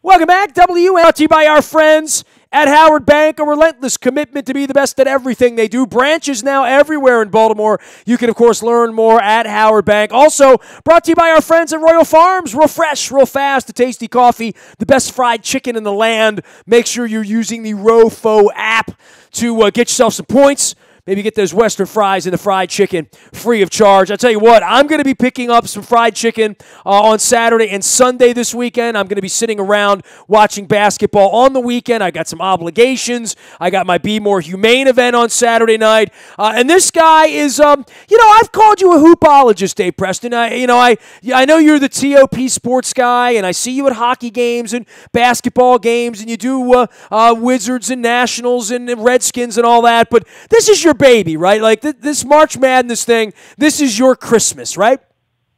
Welcome back. Brought to you by our friends at Howard Bank, a relentless commitment to be the best at everything they do. Branches now everywhere in Baltimore. You can, of course, learn more at Howard Bank. Also, brought to you by our friends at Royal Farms. Real fresh, real fast, a tasty coffee, the best fried chicken in the land. Make sure you're using the ROFO app to get yourself some points. Maybe get those Western fries and the fried chicken free of charge. I'll tell you what, I'm going to be picking up some fried chicken on Saturday and Sunday this weekend. I'm going to be sitting around watching basketball on the weekend. I got some obligations. I got my Be More Humane event on Saturday night. And this guy is, I've called you a hoopologist, Dave Preston. I know you're the TOP sports guy, and I see you at hockey games and basketball games, and you do Wizards and Nationals and Redskins and all that. But this is your baby, right? Like this March Madness thing, this is your Christmas, right?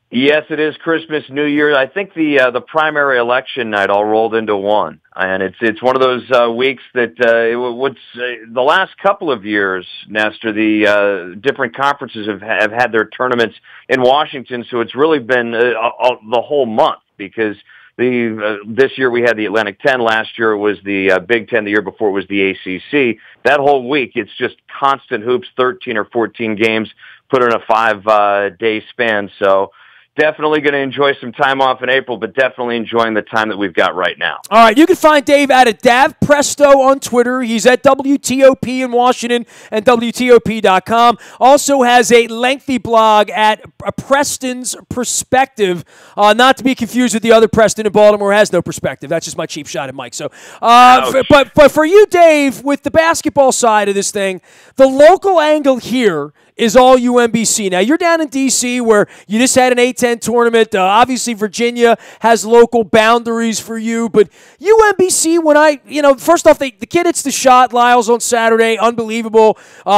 Yes, it is Christmas, New Year. I think the primary election night all rolled into one, and it's one of those weeks that the last couple of years, Nestor, the different conferences have had their tournaments in Washington, so it's really been the whole month because this year we had the Atlantic 10. Last year it was the Big 10. The year before it was the ACC. That whole week, it's just constant hoops, 13 or 14 games put in a 5-day span. So definitely going to enjoy some time off in April, but definitely enjoying the time that we've got right now. All right, you can find Dave at Dav Presto on Twitter. He's at WTOP in Washington and WTOP.com. Also has a lengthy blog at Preston's Perspective, not to be confused with the other Preston in Baltimore who has no perspective. That's just my cheap shot at Mike. So, but for you, Dave, with the basketball side of this thing, the local angle here is all UMBC. Now, you're down in D.C. where you just had an A-10 tournament. Obviously, Virginia has local boundaries for you. But UMBC, first off, the kid hits the shot, Lyles, on Saturday. Unbelievable.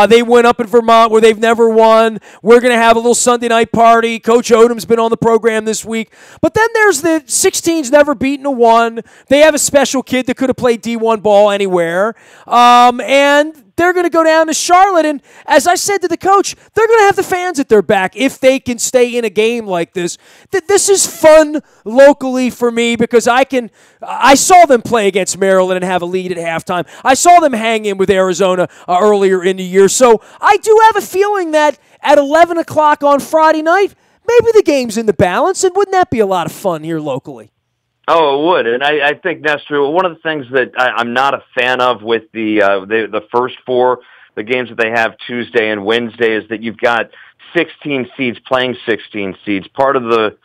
They went up in Vermont where they've never won. We're going to have a little Sunday night party. Coach Odom's been on the program this week. But then there's the 16's never beaten a 1. They have a special kid that could have played D1 ball anywhere. And they're going to go down to Charlotte, and as I said to the coach, they're going to have the fans at their back if they can stay in a game like this. This is fun locally for me because I saw them play against Maryland and have a lead at halftime. I saw them hang in with Arizona earlier in the year. So I do have a feeling that at 11 o'clock on Friday night, maybe the game's in the balance, and wouldn't that be a lot of fun here locally? Oh, it would, and I think, Nestor, one of the things that I'm not a fan of with the first 4, the games that they have Tuesday and Wednesday, is that you've got 16 seeds playing 16 seeds. Part of the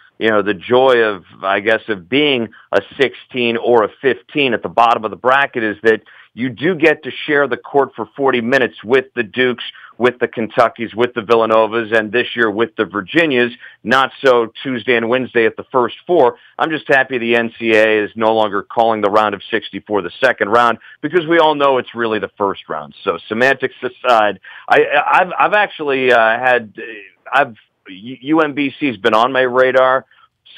joy of, I guess, of being a 16 or a 15 at the bottom of the bracket is that you do get to share the court for 40 minutes with the Dukes, with the Kentuckys, with the Villanovas, and this year with the Virginias, not so Tuesday and Wednesday at the first 4. I'm just happy the NCAA is no longer calling the round of 64 the second round because we all know it's really the first round. So semantics aside, I've actually UMBC's been on my radar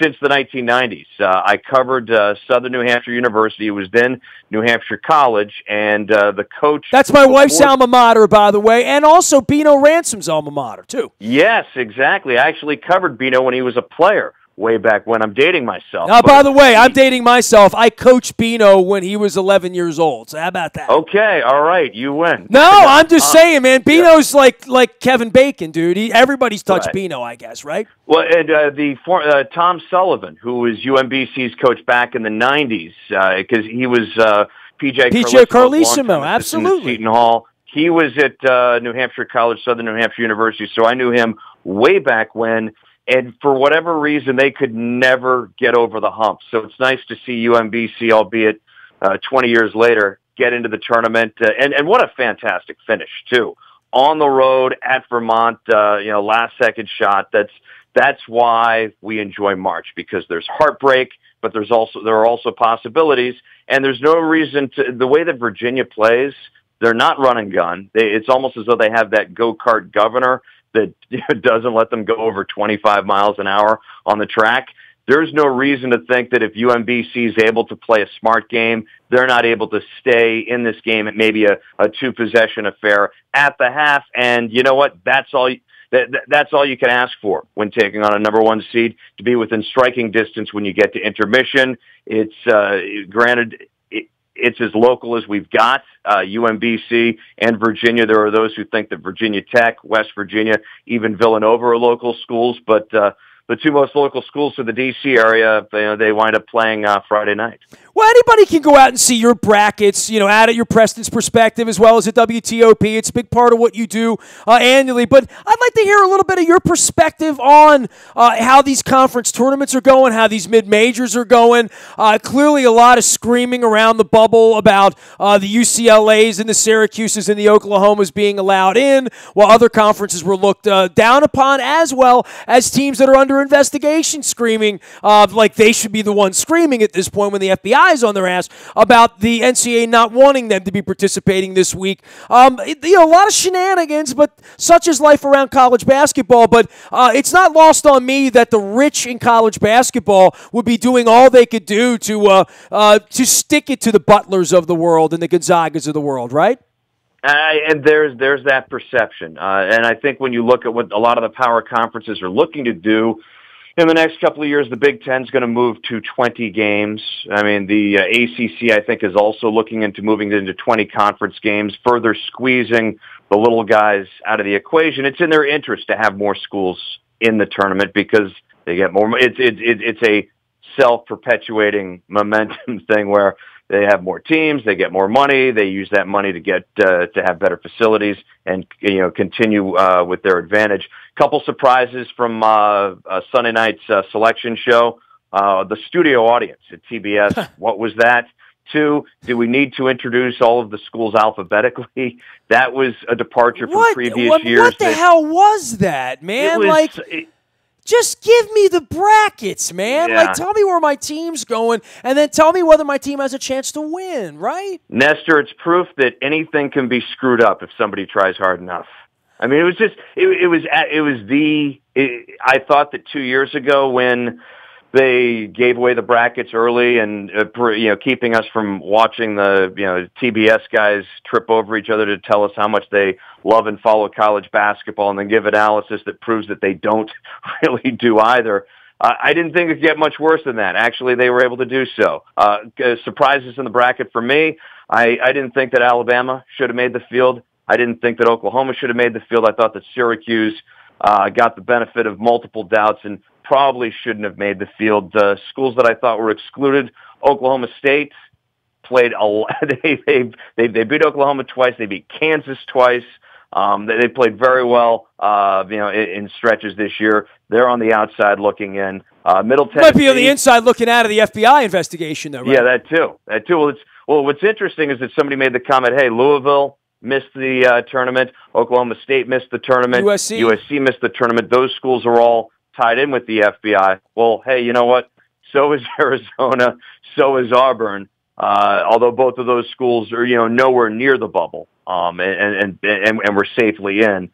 since the 1990s. I covered Southern New Hampshire University. It was then New Hampshire College, and the coach... That's my wife's alma mater, by the way, and also Bino Ransom's alma mater, too. Yes, exactly. I actually covered Bino when he was a player way back when. I'm dating myself. By the way, I'm dating myself. I coached Bino when he was 11 years old, so how about that? Okay, all right, you win. No, I'm just saying, man, Bino's like Kevin Bacon, dude. Everybody's touched Right. Bino, I guess, right? Well, and Tom Sullivan, who was UMBC's coach back in the 90s, because he was PJ Carlissimo, absolutely. Seton Hall. He was at New Hampshire College, Southern New Hampshire University, so I knew him way back when. And for whatever reason, they could never get over the hump. So it's nice to see UMBC, albeit 20 years later, get into the tournament. And what a fantastic finish, too. On the road at Vermont, last-second shot. That's why we enjoy March, because there's heartbreak, but there are also possibilities. And there's no reason to – the way that Virginia plays, they're not run and gun. It's almost as though they have that go-kart governor that doesn't let them go over 25 miles an hour on the track. There's no reason to think that if UMBC is able to play a smart game, they're not able to stay in this game at maybe a 2-possession affair at the half. And you know what? That's all. that's all you can ask for when taking on a number one seed, to be within striking distance when you get to intermission. It's granted, it's as local as we've got. UMBC and Virginia. There are those who think that Virginia Tech, West Virginia, even Villanova are local schools, but the two most local schools to the D.C. area, they wind up playing Friday night. Well, anybody can go out and see your brackets, out at your Preston's Perspective as well as at WTOP. It's a big part of what you do annually. But I'd like to hear a little bit of your perspective on how these conference tournaments are going, how these mid-majors are going. Clearly a lot of screaming around the bubble about the UCLAs and the Syracuses and the Oklahomas being allowed in, while other conferences were looked down upon, as well as teams that are under investigation screaming like they should be the ones screaming at this point when the FBI is on their ass about the NCAA not wanting them to be participating this week. A lot of shenanigans, but such is life around college basketball. But it's not lost on me that the rich in college basketball would be doing all they could do to stick it to the Butlers of the world and the Gonzagas of the world, right? And there's that perception. And I think when you look at what a lot of the power conferences are looking to do in the next couple of years, the Big Ten is going to move to 20 games. I mean, the ACC, I think, is also looking into moving into 20 conference games, further squeezing the little guys out of the equation. It's in their interest to have more schools in the tournament because they get more. It's a self-perpetuating momentum thing where they have more teams, they get more money, they use that money to get to have better facilities and continue with their advantage. Couple surprises from Sunday night's selection show. The studio audience at TBS, what was that? 2, do we need to introduce all of the schools alphabetically? That was a departure from previous years. What the hell was that, man? Just give me the brackets, man. Yeah. Tell me where my team's going, and then tell me whether my team has a chance to win, right? Nestor, it's proof that anything can be screwed up if somebody tries hard enough. I mean, I thought that 2 years ago when they gave away the brackets early and, keeping us from watching the, TBS guys trip over each other to tell us how much they love and follow college basketball and then give analysis that proves that they don't really do either. I didn't think it could get much worse than that. Actually, they were able to do so. Surprises in the bracket for me. I didn't think that Alabama should have made the field. I didn't think that Oklahoma should have made the field. I thought that Syracuse got the benefit of multiple doubts and probably shouldn't have made the field. Schools that I thought were excluded, Oklahoma State played a lot. They beat Oklahoma twice. They beat Kansas twice. They played very well, in stretches this year. They're on the outside looking in. Middle Tennessee might be on the inside looking out of the FBI investigation, though, right? Yeah, that too. Well, what's interesting is that somebody made the comment, hey, Louisville missed the tournament. Oklahoma State missed the tournament. USC missed the tournament. Those schools are all tied in with the FBI. Well, hey, you know what? So is Arizona. So is Auburn. Although both of those schools are, nowhere near the bubble, and we're safely in.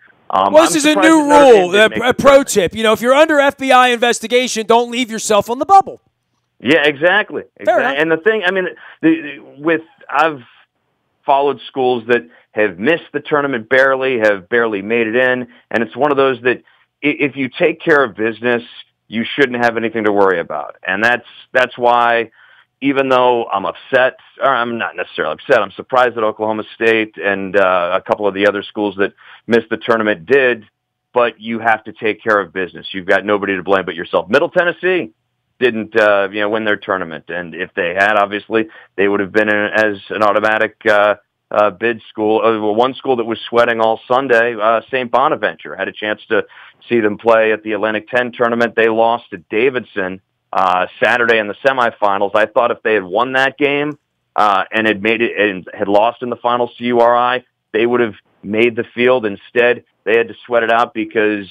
This is a new rule, a pro tip. If you're under FBI investigation, don't leave yourself on the bubble. Yeah, exactly. And the thing, I mean, I've followed schools that have missed the tournament barely, have barely made it in, and it's one of those that if you take care of business, you shouldn't have anything to worry about. And that's why, even though I'm upset, or I'm not necessarily upset, I'm surprised that Oklahoma State and a couple of the other schools that missed the tournament did, but you have to take care of business. You've got nobody to blame but yourself. Middle Tennessee didn't win their tournament, and if they had, obviously, they would have been as an automatic bid school. One school that was sweating all Sunday, St. Bonaventure, had a chance to see them play at the Atlantic 10 tournament. They lost to Davidson Saturday in the semifinals. I thought if they had won that game and had made it and had lost in the finals to URI, they would have made the field. Instead, they had to sweat it out because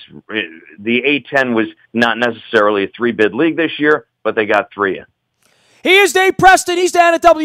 the A-10 was not necessarily a 3-bid league this year, but they got 3 in. He is Dave Preston. He's down at WTOP.com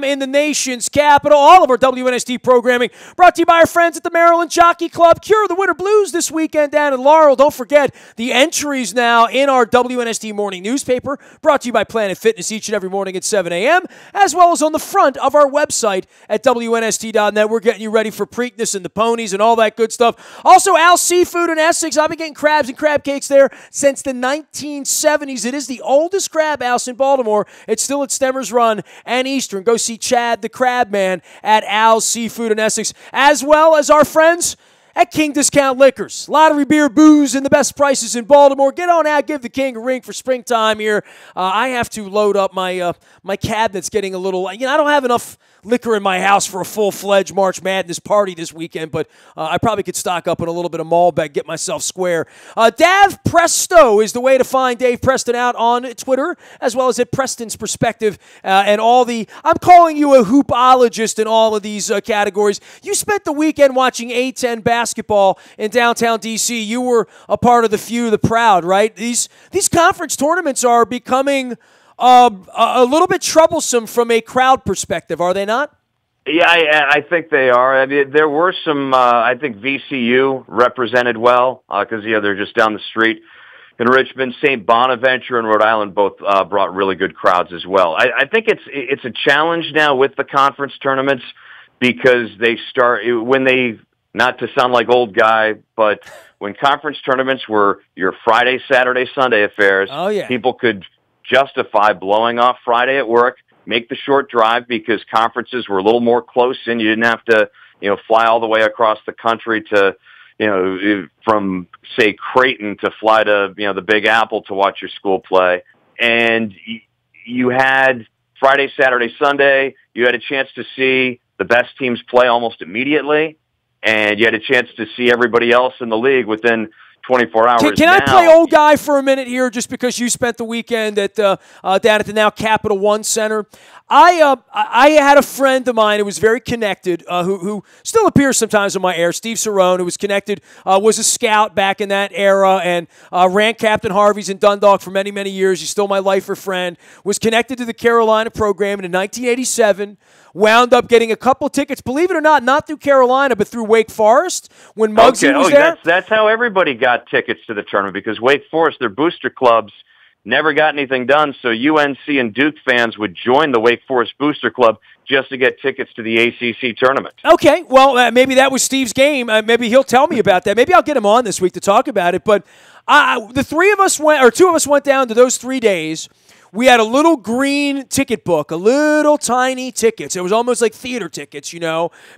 in the nation's capital. All of our WNST programming brought to you by our friends at the Maryland Jockey Club. Cure the Winter Blues this weekend down in Laurel. Don't forget the entries now in our WNST morning newspaper, brought to you by Planet Fitness each and every morning at 7 a.m., as well as on the front of our website at WNST.net. We're getting you ready for Preakness and the ponies and all that good stuff. Also, Al's Seafood in Essex. I've been getting crabs and crab cakes there since the 1970s. It is the oldest crab house in Baltimore. It's still at Stemmers Run and Eastern. Go see Chad the Crab Man at Al's Seafood in Essex, as well as our friends at King Discount Liquors. Lottery beer, booze, and the best prices in Baltimore. Get on out, give the King a ring for springtime here. I have to load up my my cabinet's getting a little, I don't have enough liquor in my house for a full-fledged March Madness party this weekend, but I probably could stock up on a little bit of Malbec, get myself square. Dav Presto is the way to find Dave Preston out on Twitter, as well as at Preston's Perspective and all the, I'm calling you a hoopologist in all of these categories. You spent the weekend watching A-10 basketball in downtown D.C. You were a part of the few, the proud, right? These conference tournaments are becoming a little bit troublesome from a crowd perspective, are they not? Yeah, I think they are. I mean, there were some, I think VCU represented well, because, they're just down the street in Richmond. St. Bonaventure and Rhode Island both brought really good crowds as well. I think it's a challenge now with the conference tournaments, because they start, not to sound like old guy, but when conference tournaments were your Friday, Saturday, Sunday affairs, people could justify blowing off Friday at work, make the short drive, because conferences were a little more close in. You didn't have to, fly all the way across the country to, from, say, Creighton to fly to, the Big Apple to watch your school play. And you had Friday, Saturday, Sunday. You had a chance to see the best teams play almost immediately, and you had a chance to see everybody else in the league within 24 hours. Can I play old guy for a minute here, just because you spent the weekend at down at the now Capital One Center? I had a friend of mine who was very connected, who still appears sometimes on my air, Steve Cerrone, who was connected, was a scout back in that era, and ran Captain Harvey's in Dundalk for many, many years. He's still my lifer friend. Was connected to the Carolina program, and in 1987, wound up getting a couple tickets, believe it or not through Carolina, but through Wake Forest when Muggsy was there. That's how everybody got tickets to the tournament, because Wake Forest, their booster clubs, never got anything done, so UNC and Duke fans would join the Wake Forest Booster Club just to get tickets to the ACC tournament. Okay, well, maybe that was Steve's game. Maybe he'll tell me about that. Maybe I'll get him on this week to talk about it. But the two of us went down to those 3 days. We had a little green ticket book, a little tiny tickets. It was almost like theater tickets,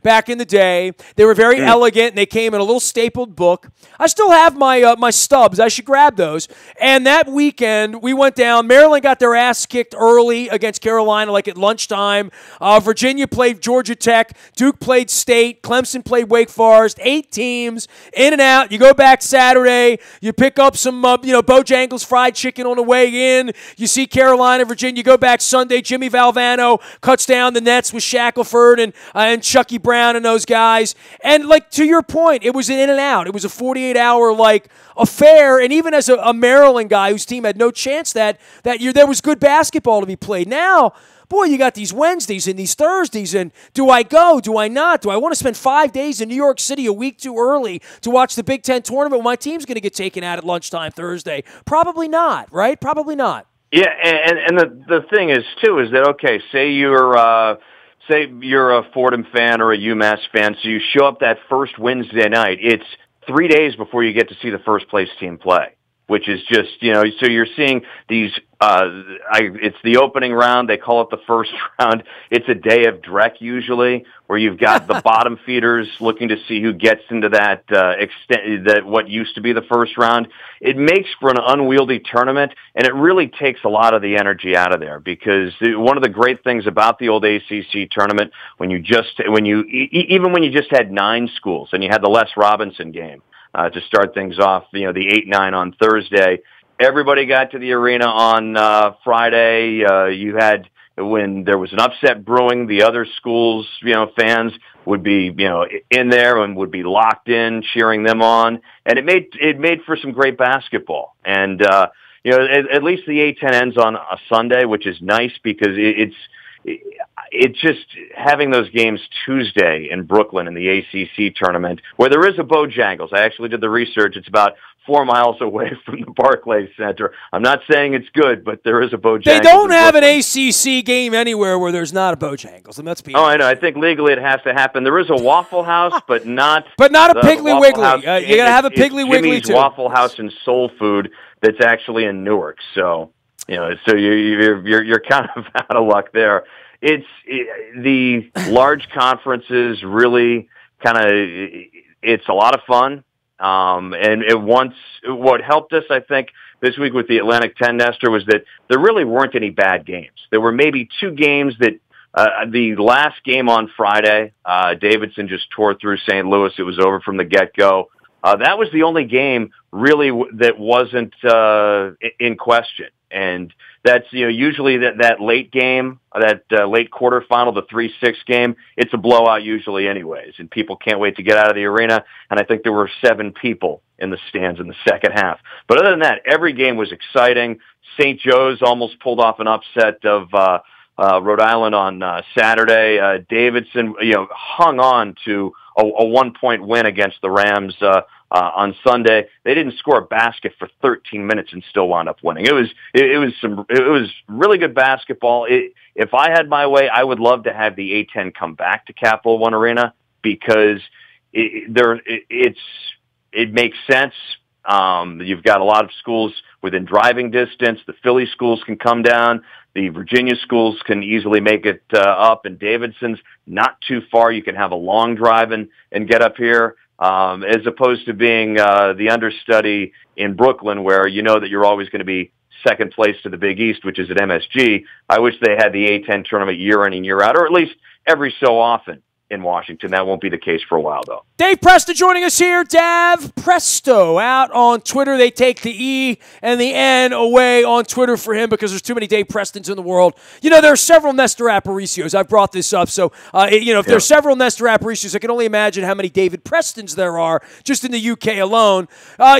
back in the day. They were very elegant, and they came in a little stapled book. I still have my stubs. I should grab those. And that weekend, we went down. Maryland got their ass kicked early against Carolina, like at lunchtime. Virginia played Georgia Tech. Duke played State. Clemson played Wake Forest. 8 teams, in and out. You go back Saturday. You pick up some, Bojangles fried chicken on the way in. You see Carolina, Virginia. You go back Sunday. Jimmy Valvano cuts down the nets with Shackelford and Chucky Brown and those guys. And to your point, it was an in and out. It was a 48-hour affair. And even as a Maryland guy whose team had no chance that year, there was good basketball to be played. Now, boy, you got these Wednesdays and these Thursdays, and do I go? Do I not? Do I want to spend 5 days in New York City a week too early to watch the Big Ten tournament when my team's going to get taken out at lunchtime Thursday? Probably not, right? Probably not. Yeah, and the thing is too is that, okay, say you're a Fordham fan or a UMass fan, so you show up that first Wednesday night. It's 3 days before you get to see the first place team play, which is just, so you're seeing these, it's the opening round. They call it the first round. It's a day of dreck usually, where you've got the bottom feeders looking to see who gets into that what used to be the first round. It makes for an unwieldy tournament, and it really takes a lot of the energy out of there, because one of the great things about the old ACC tournament, even when you just had 9 schools and you had the Les Robinson game to start things off, the 8-9 on Thursday, everybody got to the arena on Friday. You had, when there was an upset brewing, the other schools, fans would be, in there and would be locked in, cheering them on, and it made for some great basketball. And at least the A-10 ends on a Sunday, which is nice because it's just having those games Tuesday in Brooklyn in the ACC tournament, where there is a Bojangles. I actually did the research. It's about 4 miles away from the Barclays Center. I'm not saying it's good, but there is a Bojangles. They don't have an ACC game anywhere where there's not a Bojangles, and that's Oh, I know. I think legally it has to happen. There is a Waffle House, but not a Piggly Wiggly. You got to have a Piggly Wiggly Jimmy's too. Waffle House and Soul Food that's actually in Newark. So you're kind of out of luck there. The large conferences really it's a lot of fun. What helped us, I think, this week with the Atlantic 10, Nestor, was that there really weren't any bad games. There were maybe 2 games that, the last game on Friday, Davidson just tore through St. Louis. It was over from the get-go. That was the only game really that wasn't, in question. And that's, usually that late game, that late quarterfinal, the 3-6 game, it's a blowout usually anyways, and people can't wait to get out of the arena. And I think there were 7 people in the stands in the second half. But other than that, every game was exciting. St. Joe's almost pulled off an upset of Rhode Island on Saturday. Davidson, hung on to a 1-point win against the Rams on Sunday. They didn't score a basket for 13 minutes and still wound up winning. It was really good basketball. If I had my way, I would love to have the A-10 come back to Capital One Arena because it makes sense. You've got a lot of schools within driving distance. The Philly schools can come down. The Virginia schools can easily make it up, and Davidson's not too far. You can have a long drive and get up here, as opposed to being the understudy in Brooklyn, where you know that you're always going to be second place to the Big East, which is at MSG. I wish they had the A-10 tournament year in and year out, or at least every so often in Washington. That won't be the case for a while, though. Dave Preston joining us here. Dav Presto out on Twitter. They take the E and the N away on Twitter for him because there's too many Dave Prestons in the world. There are several Nestor Aparicios. I've brought this up. So, if there's several Nestor Aparicios, I can only imagine how many David Prestons there are just in the UK alone.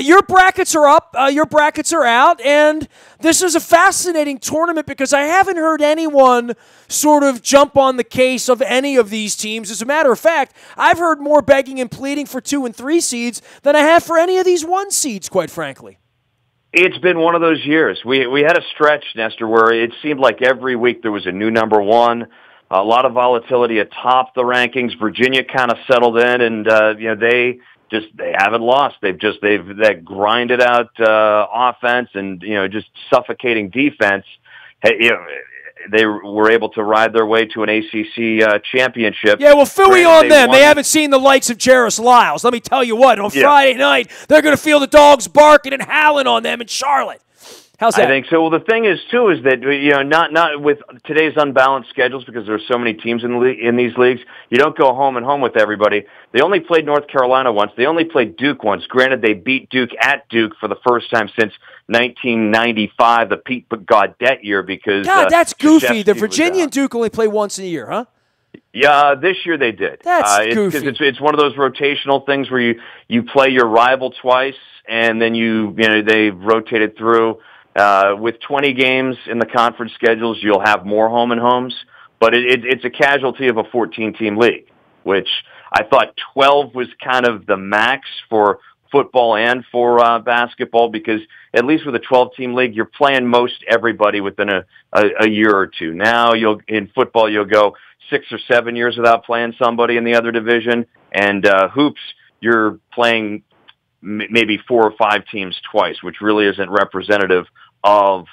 Your brackets are up. Your brackets are out. And this is a fascinating tournament because I haven't heard anyone sort of jump on the case of any of these teams. As a matter of fact, I've heard more begging and pleading for 2 and 3 seeds than I have for any of these 1 seeds, quite frankly. It's been one of those years. We had a stretch, Nestor, where it seemed like every week there was a new number 1. A lot of volatility atop the rankings. Virginia kind of settled in, and they haven't lost. They've grinded out offense and just suffocating defense. They were able to ride their way to an ACC championship. Yeah, well, phooey on them. They haven't seen the likes of Jairus Lyles. Let me tell you what, on Friday night, they're going to feel the dogs barking and howling on them in Charlotte. How's that? I think so. Well, the thing is, too, is that, not with today's unbalanced schedules because there are so many teams in these leagues, you don't go home and home with everybody. They only played North Carolina once. They only played Duke once. Granted, they beat Duke at Duke for the first time since 1995, the Pete Gaudet year, because... God, that's goofy. The Virginia and Duke only play once a year, huh? Yeah, this year they did. That's goofy. Because it's one of those rotational things where you play your rival twice, and then they rotated through... with 20 games in the conference schedules, you'll have more home and homes, but it's a casualty of a 14-team league, which I thought 12 was kind of the max for football and for basketball, because at least with a 12-team league, you're playing most everybody within a year or two. Now in football, you'll go 6 or 7 years without playing somebody in the other division, and hoops, you're playing maybe 4 or 5 teams twice, which really isn't representative of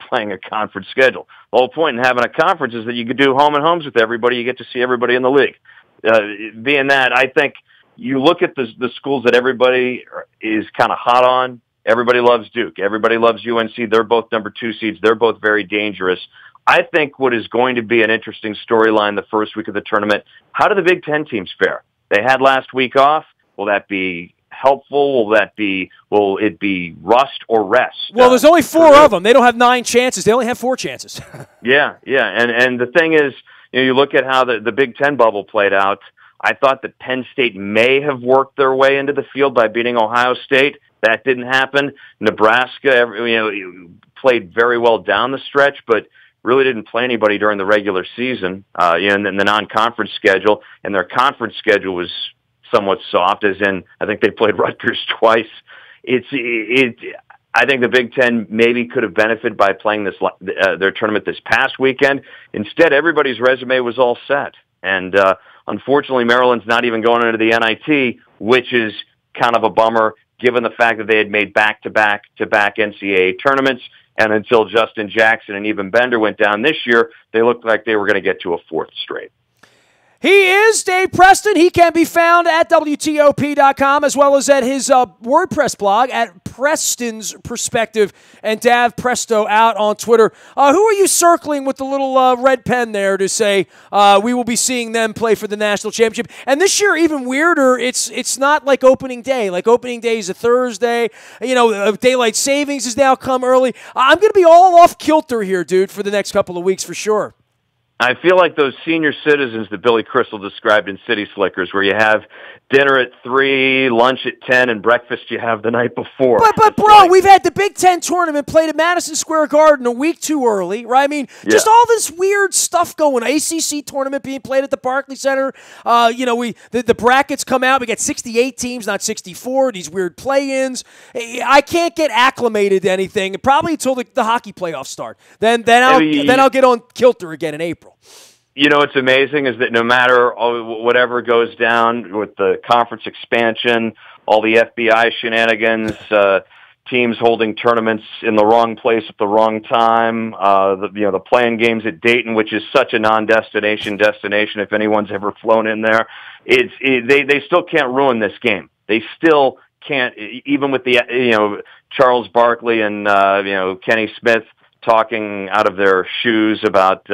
playing a conference schedule. The whole point in having a conference is that you could do home and homes with everybody. You get to see everybody in the league. Being that, I think you look at the schools that everybody is kind of hot on. Everybody loves Duke. Everybody loves UNC. They're both number 2 seeds. They're both very dangerous. I think what is going to be an interesting storyline the first week of the tournament, how do the Big Ten teams fare? They had last week off. Will that be helpful? Will it be rust or rest? Well, there's only 4 of them. They don't have 9 chances. They only have 4 chances. Yeah. And the thing is, you look at how the Big Ten bubble played out. I thought that Penn State may have worked their way into the field by beating Ohio State. That didn't happen. Nebraska, played very well down the stretch, but really didn't play anybody during the regular season, in the non-conference schedule, and their conference schedule was somewhat soft, as in I think they played Rutgers twice. I think the Big Ten maybe could have benefited by playing their tournament this past weekend. Instead, everybody's resume was all set, and unfortunately, Maryland's not even going into the NIT, which is kind of a bummer, given the fact that they had made back-to-back NCAA tournaments. And until Justin Jackson and even Bender went down this year, they looked like they were going to get to a fourth straight. He is Dave Preston. He can be found at WTOP.com as well as at his WordPress blog at Preston's Perspective, and Dav Presto out on Twitter. Who are you circling with the little red pen there to say we will be seeing them play for the national championship? And this year, even weirder, it's not like opening day. Like opening day is a Thursday. Daylight savings has now come early. I'm going to be all off kilter here, dude, for the next couple of weeks for sure. I feel like those senior citizens that Billy Crystal described in City Slickers, where you have dinner at 3, lunch at 10, and breakfast you have the night before. But bro, we've had the Big Ten tournament played at Madison Square Garden a week too early, right? I mean, just all this weird stuff going. ACC tournament being played at the Barclays Center. The brackets come out. We got 68 teams, not 64. These weird play-ins. I can't get acclimated to anything probably until the hockey playoffs start. Then I'll get on kilter again in April. What's amazing is that no matter whatever goes down with the conference expansion, all the FBI shenanigans, teams holding tournaments in the wrong place at the wrong time, the playing games at Dayton, which is such a non-destination destination if anyone's ever flown in there, they still can't ruin this game. They still can't, even with the Charles Barkley and Kenny Smith talking out of their shoes about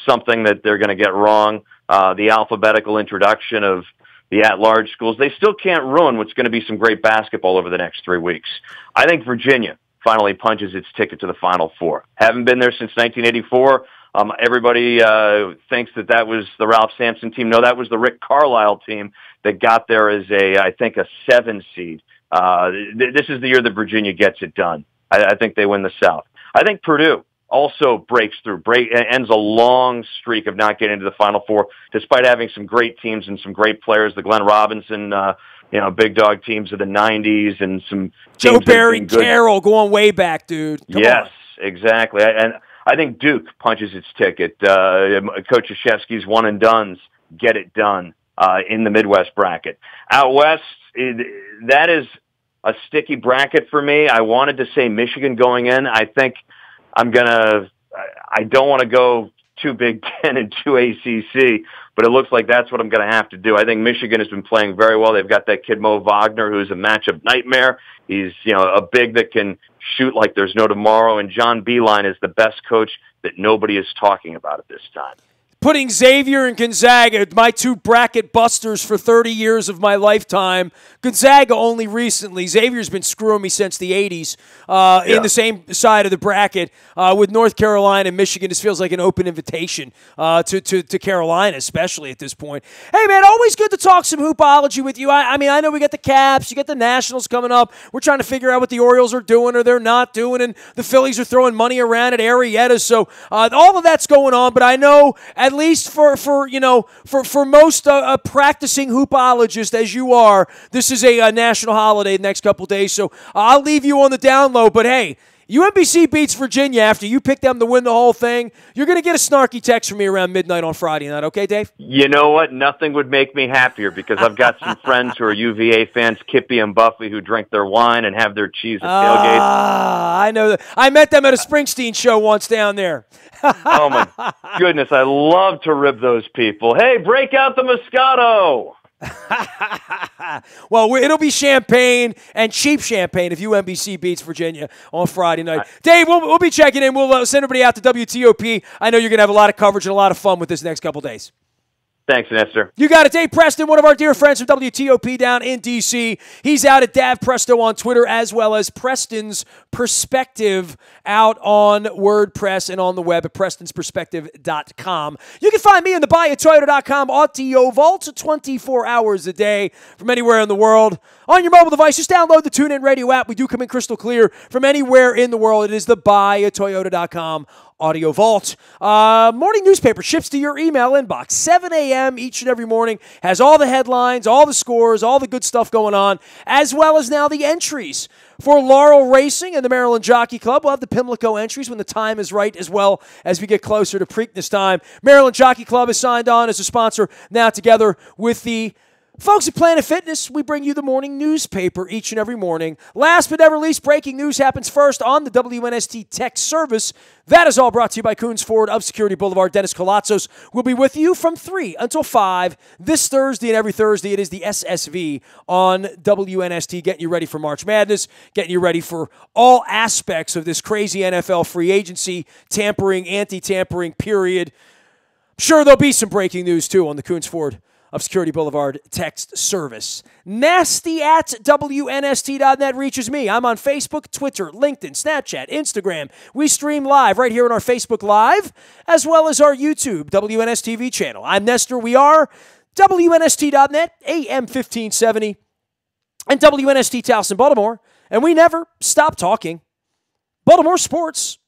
something that they're going to get wrong, the alphabetical introduction of the at-large schools, they still can't ruin what's going to be some great basketball over the next 3 weeks. I think Virginia finally punches its ticket to the Final Four. Haven't been there since 1984. Everybody thinks that was the Ralph Sampson team. No, that was the Rick Carlisle team that got there as I think a 7 seed. This is the year that Virginia gets it done. I think they win the South. I think Purdue also breaks through, ends a long streak of not getting to the Final Four, despite having some great teams and some great players. The Glenn Robinson, big dog teams of the '90s, and some Joe Barry Carroll going way back, dude. Come on. Exactly. And I think Duke punches its ticket. Coach Krzyzewski's one and dones get it done in the Midwest bracket. Out west, that is a sticky bracket for me. I wanted to say Michigan going in. I think I don't want to go 2 Big Ten and 2 ACC, but it looks like that's what I'm going to have to do. I think Michigan has been playing very well. They've got that kid Mo Wagner, who's a matchup nightmare. He's, a big that can shoot like there's no tomorrow, and John Beilein is the best coach that nobody is talking about at this time. Putting Xavier and Gonzaga, my 2 bracket busters for 30 years of my lifetime. Gonzaga only recently. Xavier's been screwing me since the 80s in the same side of the bracket. With North Carolina and Michigan, this feels like an open invitation to Carolina, especially at this point. Hey, man, always good to talk some hoopology with you. I know we got the Caps, you got the Nationals coming up. We're trying to figure out what the Orioles are doing or they're not doing, and the Phillies are throwing money around at Arrieta. So all of that's going on, but I know at least for most practicing hoopologists as you are, this is a national holiday the next couple days. So I'll leave you on the down low. But hey, UMBC beats Virginia after you pick them to win the whole thing. You're going to get a snarky text from me around midnight on Friday night. Okay, Dave? You know what? Nothing would make me happier because I've got some friends who are UVA fans, Kippy and Buffy, who drink their wine and have their cheese at tailgates. I know that. I met them at a Springsteen show once down there. Oh, my goodness. I love to rib those people. Hey, break out the Moscato. Well, it'll be champagne and cheap champagne if UMBC beats Virginia on Friday night. Dave, we'll be checking in. We'll send everybody out to WTOP. I know you're going to have a lot of coverage and a lot of fun with this next couple days. Thanks, Nestor. You got it. Dave Preston, one of our dear friends from WTOP down in D.C. He's out at Dav Presto on Twitter, as well as Preston's Perspective out on WordPress and on the web at prestonsperspective.com. You can find me in the buyatoyota.com audio vault 24 hours a day from anywhere in the world. on your mobile device. Just download the TuneIn Radio app. We do come in crystal clear from anywhere in the world. It is the buyatoyota.com Audio Vault. Morning newspaper ships to your email inbox. 7 a.m. each and every morning. Has all the headlines, all the scores, all the good stuff going on, as well as now the entries for Laurel Racing and the Maryland Jockey Club. We'll have the Pimlico entries when the time is right, as well as we get closer to Preakness time. Maryland Jockey Club is signed on as a sponsor now, together with the folks at Planet Fitness. We bring you the morning newspaper each and every morning. Last but never least, breaking news happens first on the WNST Tech Service. That is all brought to you by Coons Ford of Security Boulevard. Dennis Colatzos will be with you from 3 until 5 this Thursday and every Thursday. It is the SSV on WNST, getting you ready for March Madness, getting you ready for all aspects of this crazy NFL free agency, tampering, anti-tampering period. I'm sure there'll be some breaking news, too, on the Coons Ford of Security Boulevard text service. Nasty at WNST.net reaches me. I'm on Facebook, Twitter, LinkedIn, Snapchat, Instagram. We stream live right here on our Facebook Live, as well as our YouTube, WNSTV channel. I'm Nestor. We are WNST.net, AM 1570, and WNST Towson, Baltimore. And we never stop talking Baltimore sports.